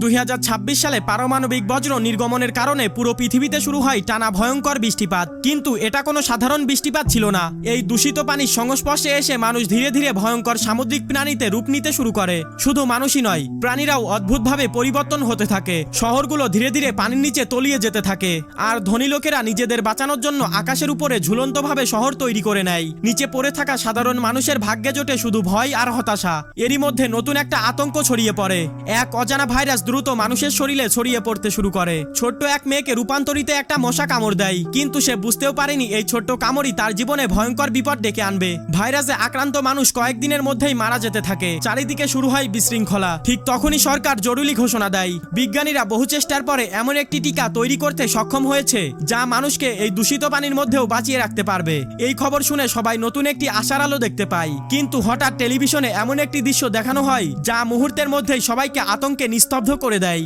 2026 সালে পারমাণবিক বজ্র নির্গমনের কারণে পুরো পৃথিবীতে শুরু হয় টানা ভয়ঙ্কর বৃষ্টিপাত। কিন্তু এটা কোনো সাধারণ বৃষ্টিপাত ছিল না। এই দূষিত পানির সংস্পর্শে এসে মানুষ ধীরে ধীরে ভয়ঙ্কর সামুদ্রিক প্রাণীতে রূপ নিতে শুরু করে। শুধু মানুষই নয়, প্রাণীরাও অদ্ভুতভাবে পরিবর্তন হতে থাকে। শহরগুলো ধীরে ধীরে পানির নিচে তলিয়ে যেতে থাকে, আর ধনী লোকেরা নিজেদের বাঁচানোর জন্য আকাশের উপরে ঝুলন্তভাবে শহর তৈরি করে নেয়। নিচে পড়ে থাকা সাধারণ মানুষের ভাগ্যে জোটে শুধু ভয় আর হতাশা। এরই মধ্যে নতুন একটা আতঙ্ক ছড়িয়ে পড়ে। এক অজানা ভাইরাস দ্রুত মানুষের শরীরে ছড়িয়ে পড়তে শুরু করে। ছোট্ট এক মেয়েকে রূপান্তরিত একটা মশা কামড় দেয়, কিন্তু সে বুঝতেও পারেনি এই ছোট্ট কামড়ই তার জীবনে ভয়ঙ্কর বিপদ ডেকে আনবে। ভাইরাসে আক্রান্ত মানুষ কয়েকদিনের মধ্যেই মারা যেতে থাকে। চারিদিকে শুরু হয় বিশৃঙ্খলা। ঠিক তখনই সরকার জরুরি ঘোষণা দেয়। বিজ্ঞানীরা বহু চেষ্টার পরে এমন একটি টিকা তৈরি করতে সক্ষম হয়েছে যা মানুষকে এই দূষিত পানির মধ্যেও বাঁচিয়ে রাখতে পারবে। এই খবর শুনে সবাই নতুন একটি আশার আলো দেখতে পায়। কিন্তু হঠাৎ টেলিভিশনে এমন একটি দৃশ্য দেখানো হয় যা মুহূর্তের মধ্যেই সবাইকে আতঙ্কে নিস্তব্ধ করে দেয়।